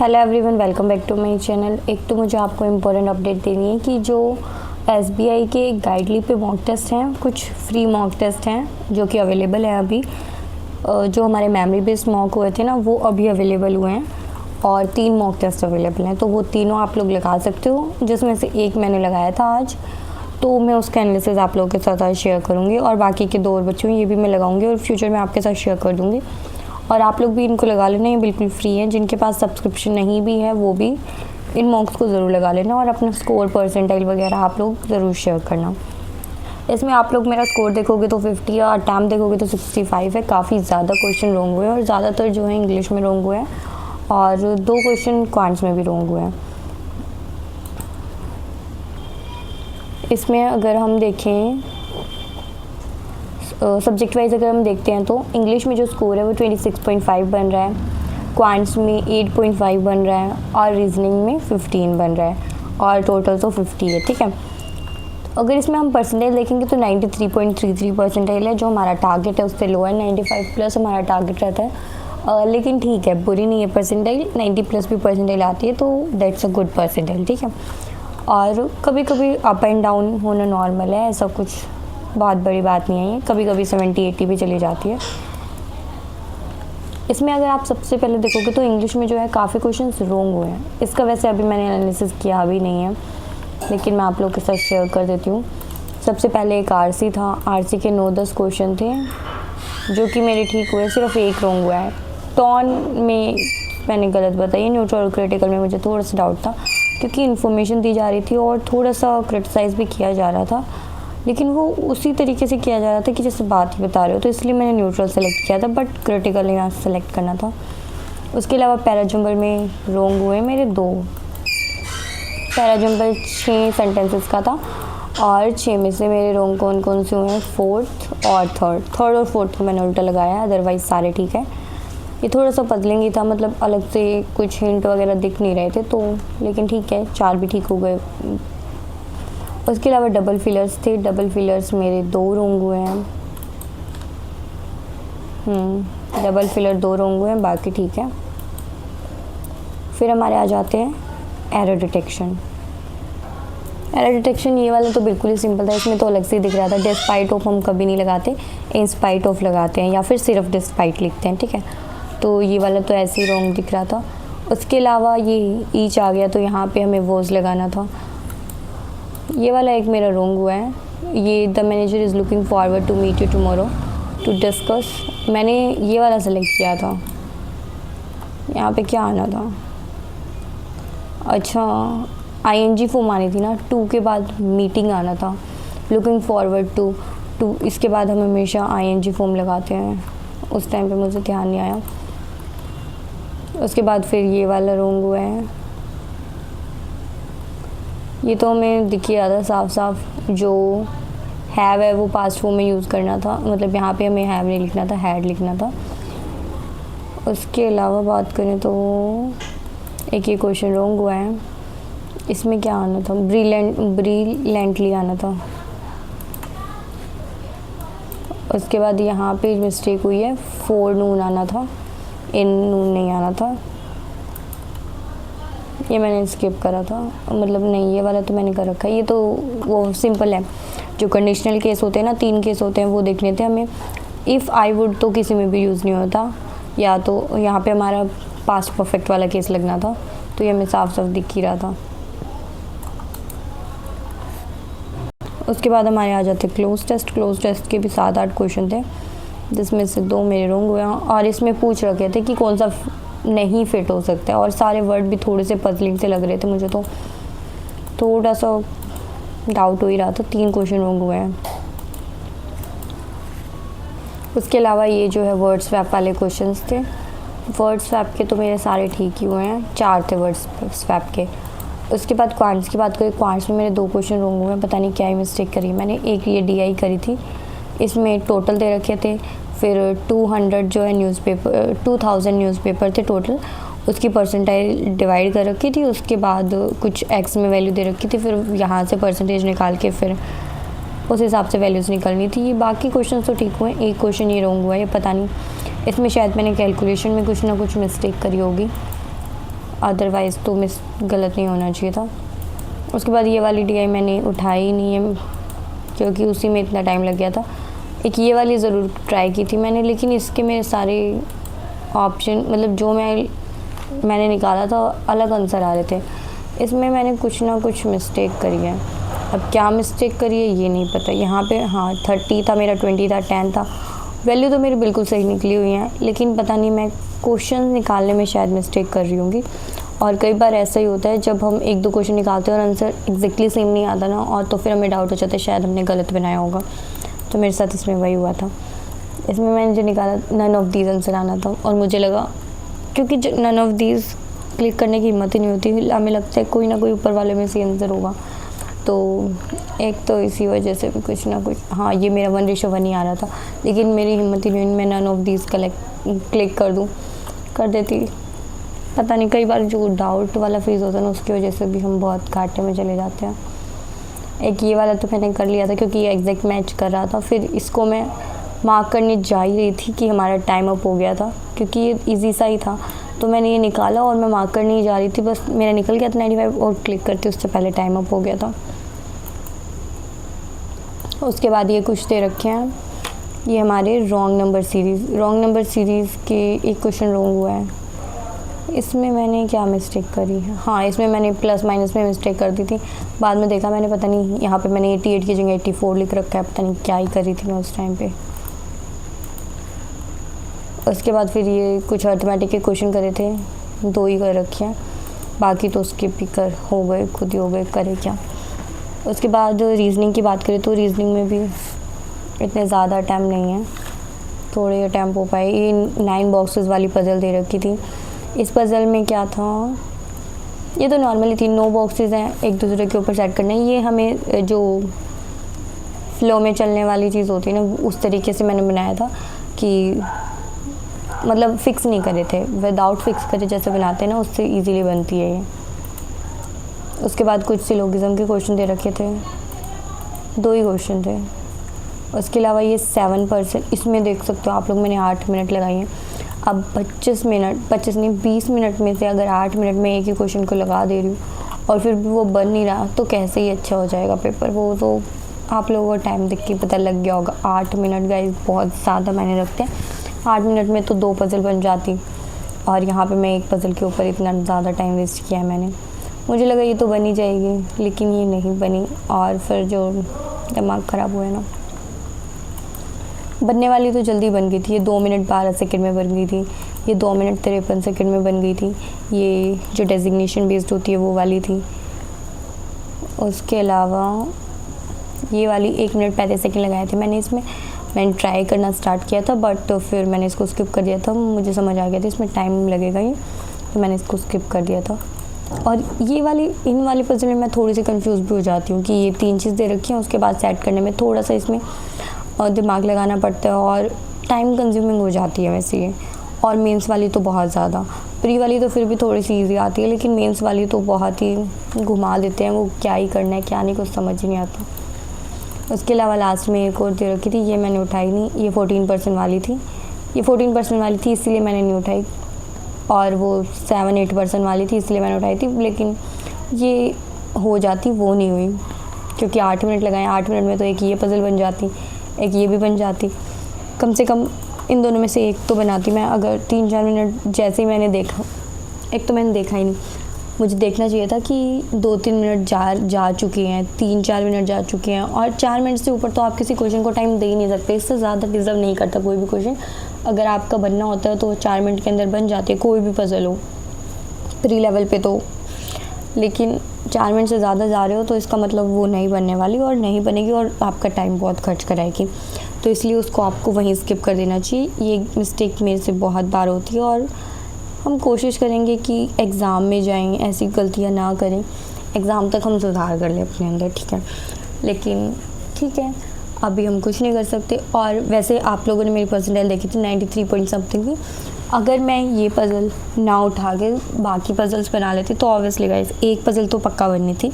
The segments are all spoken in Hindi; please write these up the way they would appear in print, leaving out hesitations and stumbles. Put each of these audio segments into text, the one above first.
Hello everyone, welcome back to my channel. एक तो मुझे आपको इम्पोर्टेंट अपडेट देनी है कि जो एसबीआई के गाइडली पे मॉक टेस्ट हैं, कुछ फ्री मॉक टेस्ट हैं जो कि अवेलेबल है अभी। जो हमारे मेमोरी बेस्ड मॉक हुए थे ना, वो अभी अवेलेबल हुए हैं और 3 मॉक टेस्ट अवेलेबल हैं। तो वो तीनों आप लोग लगा सकते हो, जिसमें से एक मैंने लगाया था आज, तो मैं उसका एनालिसिस आप लोगों के साथ आज शेयर करूँगी और बाकी के 2 और बच्चे ये भी मैं लगाऊंगी और फ्यूचर में आपके साथ शेयर कर दूँगी। और आप लोग भी इनको लगा लेना, ये बिल्कुल फ्री है। जिनके पास सब्सक्रिप्शन नहीं भी है वो भी इन मॉक्स को ज़रूर लगा लेना और अपना स्कोर परसेंटाइल वगैरह आप लोग ज़रूर शेयर करना। इसमें आप लोग मेरा स्कोर देखोगे तो 50 और अटैम्प्ट देखोगे तो 65 है। काफ़ी ज़्यादा क्वेश्चन रॉन्ग हुए हैं और ज़्यादातर जो है इंग्लिश में रॉन्ग हुए हैं और 2 क्वेश्चन क्वांट्स में भी रॉन्ग हुए हैं। इसमें अगर हम देखें सब्जेक्ट वाइज अगर हम देखते हैं तो इंग्लिश में जो स्कोर है वो 26.5 बन रहा है, क्वांट्स में 8.5 बन रहा है और रीजनिंग में 15 बन रहा है और टोटल तो 50 है। ठीक है, अगर इसमें हम परसेंटेज देखेंगे तो 93.33 परसेंटेज है, जो हमारा टारगेट है उससे लो है। 95 प्लस हमारा टारगेट रहता है, लेकिन ठीक है, बुरी नहीं है परसेंटेज। 90 प्लस भी परसेंटेज आती है तो दैट्स अ गुड परसेंटेज। ठीक है, और कभी कभी अप एंड डाउन होना नॉर्मल है, ऐसा कुछ बहुत बड़ी बात नहीं है। कभी कभी 70-80 भी चली जाती है। इसमें अगर आप सबसे पहले देखोगे तो इंग्लिश में जो है काफ़ी क्वेश्चंस रॉन्ग हुए हैं। इसका वैसे अभी मैंने एनालिसिस किया भी नहीं है, लेकिन मैं आप लोग के साथ शेयर कर देती हूँ। सबसे पहले एक आरसी था, आरसी के 9-10 क्वेश्चन थे जो कि मेरे ठीक हुए, सिर्फ एक रॉन्ग हुआ है। टॉन में मैंने गलत बताई, न्यूट्रल और क्रिटिकल में मुझे थोड़ा सा डाउट था क्योंकि इन्फॉर्मेशन दी जा रही थी और थोड़ा सा क्रिटिसाइज़ भी किया जा रहा था, लेकिन वो उसी तरीके से किया जा रहा था कि जैसे बात ही बता रहे हो, तो इसलिए मैंने न्यूट्रल सेलेक्ट किया था, बट क्रिटिकल यहाँ से सेलेक्ट करना था। उसके अलावा पैराजम्बल में रॉन्ग हुए मेरे 2। पैराजम्बल 6 सेंटेंसेस का था और 6 में से मेरे रॉन्ग कौन कौन से हुए हैं, 4th और 3rd और 4th को मैंने उल्टा लगाया, अदरवाइज़ सारे ठीक है। ये थोड़ा सा पजलिंग था, मतलब अलग से कुछ हिंट वगैरह दिख नहीं रहे थे तो, लेकिन ठीक है, 4 भी ठीक हो गए। उसके अलावा डबल फिलर्स थे, डबल फिलर्स मेरे 2 रॉन्ग हुए हैं। डबल फिलर 2 रॉन्ग हुए हैं, बाकी ठीक है। फिर हमारे आ जाते हैं एरर डिटेक्शन। एरर डिटेक्शन ये वाला तो बिल्कुल ही सिंपल था, इसमें तो अलग से ही दिख रहा था। डिस्पाइट ऑफ हम कभी नहीं लगाते, इंस्पाइट ऑफ लगाते हैं या फिर सिर्फ डिस्पाइट लिखते हैं। ठीक है, तो ये वाला तो ऐसे ही रॉन्ग दिख रहा था। उसके अलावा ये ईच आ गया तो यहाँ पे हमें वॉज लगाना था। ये वाला एक मेरा रॉन्ग हुआ है, ये the manager is looking forward to meet you tomorrow to discuss, मैंने ये वाला सेलेक्ट किया था। यहाँ पे क्या आना था, अच्छा आईएनजी फॉर्म आनी थी ना, टू के बाद मीटिंग आना था, लुकिंग फॉरवर्ड टू इसके बाद हम हमेशा आईएनजी फॉर्म लगाते हैं। उस टाइम पे मुझे ध्यान नहीं आया। उसके बाद फिर ये वाला रॉन्ग हुआ है, ये तो हमें दिख ही रहा था साफ साफ, जो हैव है वो पास्ट फॉर्म में यूज़ करना था, मतलब यहाँ पे हमें हैव नहीं लिखना था, हैड लिखना था। उसके अलावा बात करें तो एक ये क्वेश्चन रॉन्ग हुआ है, इसमें क्या आना था, ब्रिलियंटली आना था। उसके बाद यहाँ पे मिस्टेक हुई है, फोर नून आना था, इन नून नहीं आना था, ये मैंने स्किप करा था, मतलब नहीं ये वाला तो मैंने कर रखा है। ये तो वो सिंपल है, जो कंडीशनल केस होते हैं ना, 3 केस होते हैं, वो देखने थे हमें। इफ़ आई वुड तो किसी में भी यूज़ नहीं होता, या तो यहाँ पे हमारा पास्ट परफेक्ट वाला केस लगना था, तो ये हमें साफ साफ दिख ही रहा था। उसके बाद हमारे आ जाते क्लोज टेस्ट। क्लोज टेस्ट के भी 7-8 क्वेश्चन थे, जिसमें से 2 मेरे रॉन्ग हुए और इसमें पूछ रखे थे कि कौन सा नहीं फिट हो सकता है, और सारे वर्ड भी थोड़े से पजलिंग से लग रहे थे मुझे, तो थोड़ा सा डाउट हो ही रहा था। 3 क्वेश्चन रॉन्ग हुए हैं। उसके अलावा ये जो है वर्ड स्वैप वाले क्वेश्चंस थे, वर्ड स्वैप के तो मेरे सारे ठीक ही हुए हैं, 4 थे वर्ड स्वैप के। उसके बाद क्वांट्स की बात करें, क्वांट्स में मेरे 2 क्वेश्चन रॉन्ग हुए हैं, पता नहीं क्या ही मिस्टेक करी मैंने। एक ये DI करी थी, इसमें टोटल दे रखे थे, फिर 200 जो है न्यूज़पेपर, 2000 न्यूज़पेपर थे टोटल, उसकी परसेंटाइल डिवाइड कर रखी थी। उसके बाद कुछ एक्स में वैल्यू दे रखी थी, फिर यहाँ से परसेंटेज निकाल के फिर उस हिसाब से वैल्यूज़ निकलनी थी। ये बाकी क्वेश्चन तो ठीक हुए, एक क्वेश्चन ये रॉन्ग हुआ है, ये पता नहीं, इसमें शायद मैंने कैलकुलेशन में कुछ ना कुछ मिस्टेक करी होगी। अदरवाइज़ तो मिस गलत नहीं होना चाहिए था। उसके बाद ये वाली DI मैंने उठाई ही नहीं है क्योंकि उसी में इतना टाइम लग गया था। एक ये वाली ज़रूर ट्राई की थी मैंने, लेकिन इसके मेरे सारे ऑप्शन मतलब जो मैंने निकाला था अलग आंसर आ रहे थे। इसमें मैंने कुछ ना कुछ मिस्टेक करी है। अब क्या मिस्टेक करी है ये नहीं पता। यहाँ पे हाँ 30 था मेरा, 20 था, 10 था। वैल्यू तो मेरी बिल्कुल सही निकली हुई है, लेकिन पता नहीं मैं क्वेश्चन निकालने में शायद मिस्टेक कर रही होंगी। और कई बार ऐसा ही होता है जब हम 1-2 क्वेश्चन निकालते हैं और आंसर एग्जैक्टली सेम नहीं आता ना, और तो फिर हमें डाउट हो जाता है शायद हमने गलत बनाया होगा। तो मेरे साथ इसमें वही हुआ था। इसमें मैंने जो निकाला नन ऑफ दीज आंसर आना था, और मुझे लगा क्योंकि नन ऑफ दीज क्लिक करने की हिम्मत ही नहीं होती, हमें लगता है कोई ना कोई ऊपर वाले में से आंसर होगा। तो एक तो इसी वजह से भी कुछ ना कुछ, हाँ ये मेरा 1:1 ही आ रहा था, लेकिन मेरी हिम्मत ही नहीं हुई मैं नन ऑफ दीज क्लिक कर देती। पता नहीं कई बार जो डाउट वाला फेज़ होता है ना, उसकी वजह से भी हम बहुत घाटे में चले जाते हैं। एक ये वाला तो मैंने कर लिया था क्योंकि ये एग्जैक्ट मैच कर रहा था। फिर इसको मैं मार्क करने जा ही रही थी कि हमारा टाइम अप हो गया था, क्योंकि ये इजी सा ही था। तो मैंने ये निकाला और मैं मार्क करने ही जा रही थी, बस मेरा निकल गया था 95 और क्लिक करते उससे पहले टाइम अप हो गया था। उसके बाद ये कुछ दे रखे हैं, ये हमारे रॉन्ग नंबर सीरीज़ के एक क्वेश्चन रॉन्ग हुआ है। इसमें मैंने क्या मिस्टेक करी है, हाँ इसमें मैंने प्लस माइनस में मिस्टेक कर दी थी। बाद में देखा मैंने, पता नहीं यहाँ पे मैंने 88 की जगह 84 लिख रखा है, पता नहीं क्या ही करी थी मैं उस टाइम पे। उसके बाद फिर ये कुछ अर्थमेटिक के क्वेश्चन करे थे, 2 ही कर रखे हैं, बाकी तो स्किप ही हो गए, खुद ही हो गए, करे क्या। उसके बाद रीजनिंग की बात करें तो रीजनिंग में भी इतने ज़्यादा अटैम्प्ट नहीं है, थोड़े अटैम्प्ट हो पाए। ये 9 बॉक्सेस वाली पज़ल दे रखी थी। इस पज़ल में क्या था, ये तो नॉर्मली 3 बॉक्सेस हैं, एक दूसरे के ऊपर सेट करना है। ये हमें जो फ्लो में चलने वाली चीज़ होती है ना, उस तरीके से मैंने बनाया था कि मतलब फ़िक्स नहीं करे थे, विदाउट फिक्स करे जैसे बनाते हैं ना, उससे इजीली बनती है ये। उसके बाद कुछ सिलोगिज्म के क्वेश्चन दे रखे थे, 2 ही क्वेश्चन थे। उसके अलावा ये 7%, इसमें देख सकते हो आप लोग मैंने 8 मिनट लगाई हैं। अब 25 नहीं 20 मिनट में से अगर 8 मिनट में एक ही क्वेश्चन को लगा दे रही हूँ और फिर भी वो बन नहीं रहा, तो कैसे ही अच्छा हो जाएगा पेपर। वो तो आप लोगों को टाइम देख के पता लग गया होगा। 8 मिनट गाइस बहुत ज़्यादा मायने रखते हैं। 8 मिनट में तो 2 पज़ल बन जाती, और यहाँ पे मैं एक पज़ल के ऊपर इतना ज़्यादा टाइम वेस्ट किया है मैंने। मुझे लगा ये तो बन ही जाएगी, लेकिन ये नहीं बनी, और फिर जो दिमाग ख़राब हुआ है ना। बनने वाली तो जल्दी बन गई थी, ये 2 मिनट 12 सेकंड में बन गई थी, ये 2 मिनट 53 सेकंड में बन गई थी। ये जो डेजिग्नेशन बेस्ड होती है वो वाली थी। उसके अलावा ये वाली 1 मिनट 35 सेकंड लगाए थे मैंने इसमें। मैंने ट्राई करना स्टार्ट किया था, बट तो फिर मैंने इसको स्किप कर दिया था। मुझे समझ आ गया था इसमें टाइम लगेगा ये, तो मैंने इसको स्किप कर दिया था। और ये वाली इन वाली पज़ल में मैं थोड़ी सी कंफ्यूज भी हो जाती हूँ कि ये 3 चीज़ दे रखी हैं, उसके बाद सेट करने में थोड़ा सा इसमें दिमाग लगाना पड़ता है और टाइम कंज्यूमिंग हो जाती है वैसे ये। और मेंस वाली तो बहुत ज़्यादा, प्री वाली तो फिर भी थोड़ी सी ईजी आती है, लेकिन मेंस वाली तो बहुत ही घुमा देते हैं, वो क्या ही करना है क्या नहीं कुछ समझ ही नहीं आता। उसके अलावा लास्ट में एक और दे रखी थी, ये मैंने उठाई नहीं, ये 14% वाली थी। ये 14% वाली थी इसलिए मैंने नहीं उठाई, और वो 7-8% वाली थी इसलिए मैंने उठाई थी, लेकिन ये हो जाती वो नहीं हुई क्योंकि 8 मिनट लगाए। 8 मिनट में तो एक ये पज़ल बन जाती, एक ये भी बन जाती, कम से कम इन दोनों में से एक तो बनाती मैं। अगर 3-4 मिनट जैसे ही मैंने देखा, एक तो मैंने देखा ही नहीं, मुझे देखना चाहिए था कि 2-3 मिनट जा चुके हैं, 3-4 मिनट जा चुके हैं, और 4 मिनट से ऊपर तो आप किसी क्वेश्चन को टाइम दे ही नहीं सकते। इससे ज़्यादा डिज़र्व नहीं करता कोई भी क्वेश्चन। अगर आपका बनना होता है तो 4 मिनट के अंदर बन जाती है, कोई भी पज़ल हो प्री लेवल पे तो। लेकिन 4 मिनट से ज़्यादा जा रहे हो तो इसका मतलब वो नहीं बनने वाली, और नहीं बनेगी और आपका टाइम बहुत खर्च कराएगी। तो इसलिए उसको आपको वहीं स्किप कर देना चाहिए। ये मिस्टेक मेरे से बहुत बार होती है, और हम कोशिश करेंगे कि एग्ज़ाम में जाएं ऐसी गलतियां ना करें, एग्ज़ाम तक हम सुधार कर लें अपने अंदर, ठीक है। लेकिन ठीक है, अभी हम कुछ नहीं कर सकते। और वैसे आप लोगों ने मेरी परसेंटाइल देखी थी 93 पॉइंट समथिंग की। अगर मैं ये पज़ल ना उठा के बाकी पज़ल्स बना लेती तो ऑब्वियसली गाइस एक पज़ल तो पक्का बननी थी,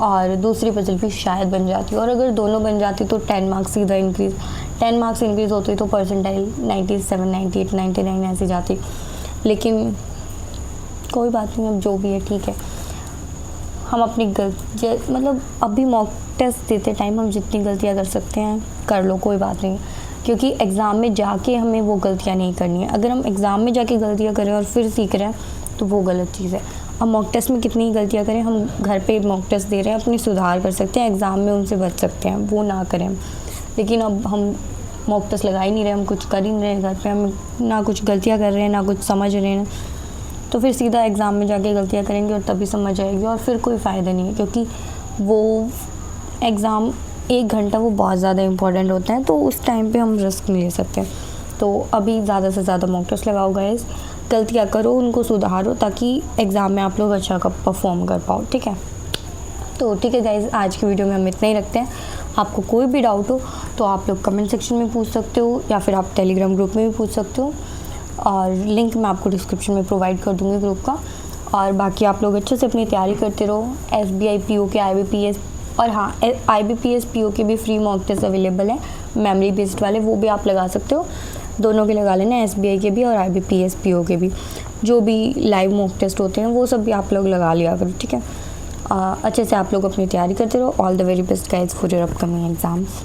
और दूसरी पज़ल भी शायद बन जाती, और अगर दोनों बन जाती तो 10 मार्क्स सीधा इंक्रीज़। 10 मार्क्स इंक्रीज़ होती तो परसेंटाइल 97, 98, 99 ऐसी जाती। लेकिन कोई बात नहीं, अब जो भी है ठीक है। हम अपनी मतलब अभी मॉक टेस्ट देते टाइम हम जितनी गलतियाँ कर सकते हैं कर लो, कोई बात नहीं, क्योंकि एग्ज़ाम में जाके हमें वो गलतियाँ नहीं करनी है। अगर हम एग्ज़ाम में जाके गलतियाँ करें और फिर सीख रहे हैं तो वो गलत चीज़ है। अब मॉक टेस्ट में कितनी ही गलतियाँ करें, हम घर पे मॉक टेस्ट दे रहे हैं, अपनी सुधार कर सकते हैं, एग्ज़ाम में उनसे बच सकते हैं, वो ना करें। लेकिन अब हम मॉक टेस्ट लगा ही नहीं रहे, हम कुछ कर ही नहीं रहे घर पे, हम ना कुछ गलतियाँ कर रहे हैं ना कुछ समझ रहे हैं, तो फिर सीधा एग्ज़ाम में जाके गलतियाँ करेंगे और तभी समझ आएगी और फिर कोई फ़ायदा नहीं है, क्योंकि वो एग्ज़ाम 1 घंटा वो बहुत ज़्यादा इंपॉर्टेंट होता है, तो उस टाइम पे हम रिस्क नहीं ले सकते। तो अभी ज़्यादा से ज़्यादा मॉक टेस्ट लगाओ गाइस, गलतियाँ करो, उनको सुधारो, ताकि एग्ज़ाम में आप लोग अच्छा परफॉर्म कर पाओ, ठीक है। तो ठीक है गाइस, आज की वीडियो में हम इतना ही रखते हैं। आपको कोई भी डाउट हो तो आप लोग कमेंट सेक्शन में पूछ सकते हो, या फिर आप टेलीग्राम ग्रुप में भी पूछ सकते हो, और लिंक मैं आपको डिस्क्रिप्शन में प्रोवाइड कर दूँगी ग्रुप का। और बाकी आप लोग अच्छे से अपनी तैयारी करते रहो, SBI PO के, IBPS, और हाँ IBPS PO के भी फ्री मॉक टेस्ट अवेलेबल है, मेमोरी बेस्ड वाले, वो भी आप लगा सकते हो। दोनों के लगा लेना, SBI के भी और IBPS PO के भी, जो भी लाइव मॉक टेस्ट होते हैं वो सब भी आप लोग लगा लिया करो, ठीक है। अच्छे से आप लोग अपनी तैयारी करते रहो। All the very best guys for your upcoming exams.